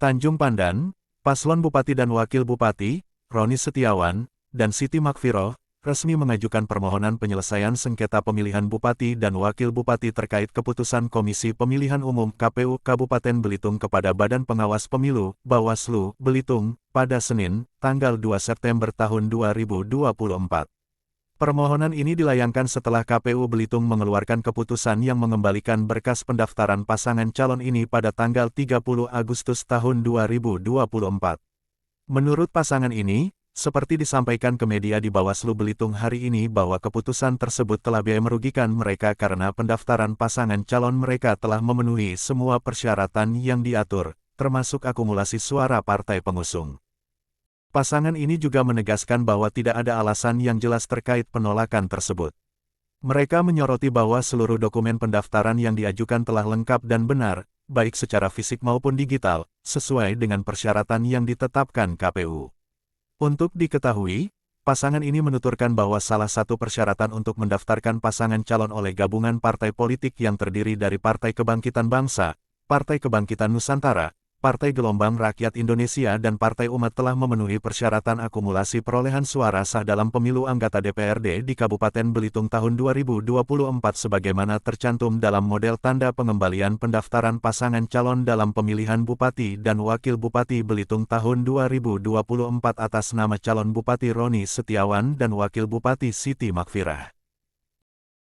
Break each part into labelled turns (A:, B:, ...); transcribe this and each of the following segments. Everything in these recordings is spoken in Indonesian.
A: Tanjung Pandan, Paslon Bupati dan Wakil Bupati, Roni Setiawan, dan Siti Makfiroh, resmi mengajukan permohonan penyelesaian sengketa pemilihan Bupati dan Wakil Bupati terkait keputusan Komisi Pemilihan Umum KPU Kabupaten Belitung kepada Badan Pengawas Pemilu, Bawaslu, Belitung, pada Senin, tanggal 2 September tahun 2024. Permohonan ini dilayangkan setelah KPU Belitung mengeluarkan keputusan yang mengembalikan berkas pendaftaran pasangan calon ini pada tanggal 30 Agustus tahun 2024. Menurut pasangan ini, seperti disampaikan ke media di Bawaslu Belitung hari ini bahwa keputusan tersebut telah merugikan mereka karena pendaftaran pasangan calon mereka telah memenuhi semua persyaratan yang diatur, termasuk akumulasi suara partai pengusung. Pasangan ini juga menegaskan bahwa tidak ada alasan yang jelas terkait penolakan tersebut. Mereka menyoroti bahwa seluruh dokumen pendaftaran yang diajukan telah lengkap dan benar, baik secara fisik maupun digital, sesuai dengan persyaratan yang ditetapkan KPU. Untuk diketahui, pasangan ini menuturkan bahwa salah satu persyaratan untuk mendaftarkan pasangan calon oleh gabungan partai politik yang terdiri dari Partai Kebangkitan Bangsa, Partai Kebangkitan Nusantara, Partai Gelombang Rakyat Indonesia dan Partai Umat telah memenuhi persyaratan akumulasi perolehan suara sah dalam pemilu anggota DPRD di Kabupaten Belitung tahun 2024 sebagaimana tercantum dalam model tanda pengembalian pendaftaran pasangan calon dalam pemilihan Bupati dan Wakil Bupati Belitung tahun 2024 atas nama calon Bupati Roni Setiawan dan Wakil Bupati Siti Makfiroh.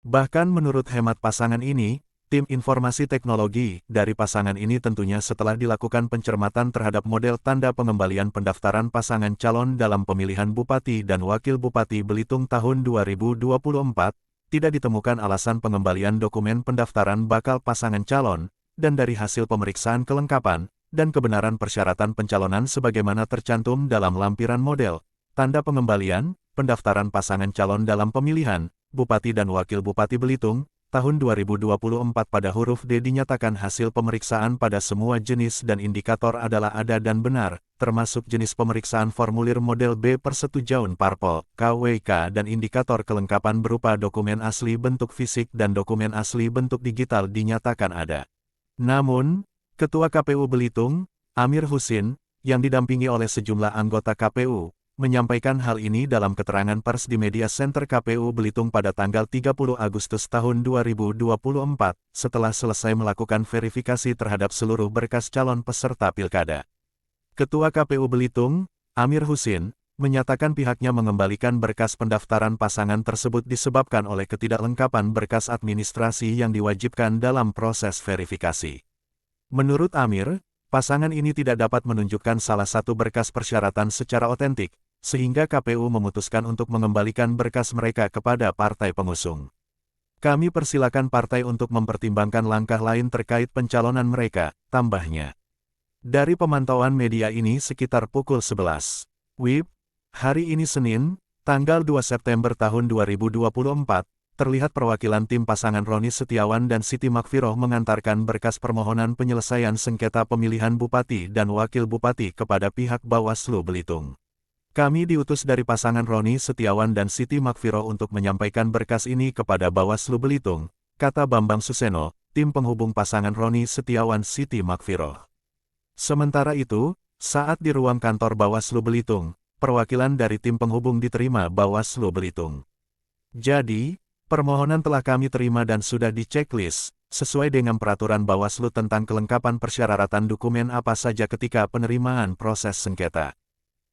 A: Bahkan menurut hemat pasangan ini, tim informasi teknologi dari pasangan ini tentunya setelah dilakukan pencermatan terhadap model tanda pengembalian pendaftaran pasangan calon dalam pemilihan Bupati dan Wakil Bupati Belitung tahun 2024, tidak ditemukan alasan pengembalian dokumen pendaftaran bakal pasangan calon, dan dari hasil pemeriksaan kelengkapan dan kebenaran persyaratan pencalonan sebagaimana tercantum dalam lampiran model tanda pengembalian pendaftaran pasangan calon dalam pemilihan Bupati dan Wakil Bupati Belitung tahun 2024 pada huruf D dinyatakan hasil pemeriksaan pada semua jenis dan indikator adalah ada dan benar, termasuk jenis pemeriksaan formulir model B persetujuan parpol, KWK dan indikator kelengkapan berupa dokumen asli bentuk fisik dan dokumen asli bentuk digital dinyatakan ada. Namun, Ketua KPU Belitung, Amir Husin, yang didampingi oleh sejumlah anggota KPU, menyampaikan hal ini dalam keterangan pers di Media Center KPU Belitung pada tanggal 30 Agustus tahun 2024, setelah selesai melakukan verifikasi terhadap seluruh berkas calon peserta pilkada. Ketua KPU Belitung, Amir Husin, menyatakan pihaknya mengembalikan berkas pendaftaran pasangan tersebut disebabkan oleh ketidaklengkapan berkas administrasi yang diwajibkan dalam proses verifikasi. Menurut Amir, pasangan ini tidak dapat menunjukkan salah satu berkas persyaratan secara otentik, sehingga KPU memutuskan untuk mengembalikan berkas mereka kepada partai pengusung. Kami persilakan partai untuk mempertimbangkan langkah lain terkait pencalonan mereka, tambahnya. Dari pemantauan media ini sekitar pukul 11 WIB, hari ini Senin, tanggal 2 September tahun 2024, terlihat perwakilan tim pasangan Roni Setiawan dan Siti Makfiroh mengantarkan berkas permohonan penyelesaian sengketa pemilihan Bupati dan Wakil Bupati kepada pihak Bawaslu Belitung. Kami diutus dari pasangan Roni Setiawan dan Siti Makfiroh untuk menyampaikan berkas ini kepada Bawaslu Belitung, kata Bambang Suseno, tim penghubung pasangan Roni Setiawan Siti Makfiroh. Sementara itu, saat di ruang kantor Bawaslu Belitung, perwakilan dari tim penghubung diterima Bawaslu Belitung. Jadi, permohonan telah kami terima dan sudah di-checklist, sesuai dengan peraturan Bawaslu tentang kelengkapan persyaratan dokumen apa saja ketika penerimaan proses sengketa.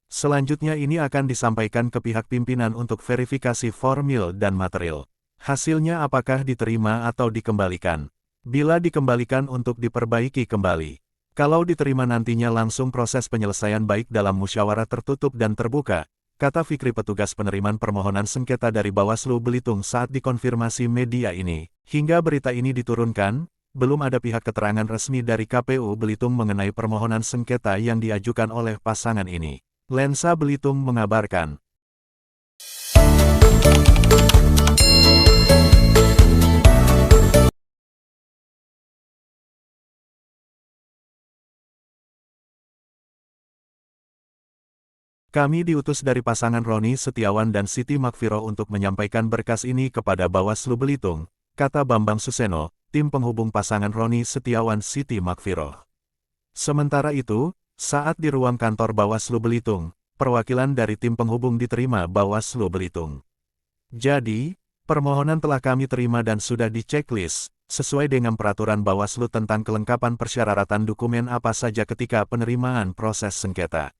A: Selanjutnya ini akan disampaikan ke pihak pimpinan untuk verifikasi formil dan material. Hasilnya apakah diterima atau dikembalikan. Bila dikembalikan untuk diperbaiki kembali. Kalau diterima nantinya langsung proses penyelesaian baik dalam musyawarah tertutup dan terbuka, kata Fikri petugas penerimaan permohonan sengketa dari Bawaslu Belitung saat dikonfirmasi media ini. Hingga berita ini diturunkan, belum ada pihak keterangan resmi dari KPU Belitung mengenai permohonan sengketa yang diajukan oleh pasangan ini. Lensa Belitung mengabarkan. Kami diutus dari pasangan Roni Setiawan dan Siti Makfiroh untuk menyampaikan berkas ini kepada Bawaslu Belitung, kata Bambang Suseno, tim penghubung pasangan Roni Setiawan Siti Makfiroh. Sementara itu, Saat di ruang kantor Bawaslu Belitung, perwakilan dari tim penghubung diterima Bawaslu Belitung. Jadi, permohonan telah kami terima dan sudah di-checklist, sesuai dengan peraturan Bawaslu tentang kelengkapan persyaratan dokumen apa saja ketika penerimaan proses sengketa.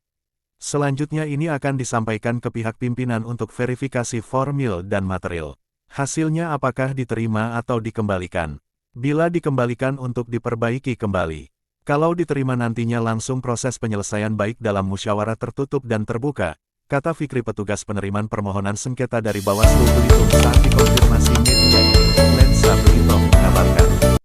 A: Selanjutnya ini akan disampaikan ke pihak pimpinan untuk verifikasi formil dan material. Hasilnya apakah diterima atau dikembalikan. Bila dikembalikan untuk diperbaiki kembali. Kalau diterima nantinya langsung proses penyelesaian baik dalam musyawarah tertutup dan terbuka, kata Fikri petugas penerimaan permohonan sengketa dari Bawaslu Belitung saat dikonfirmasi media. Lensa Belitung mengabarkan.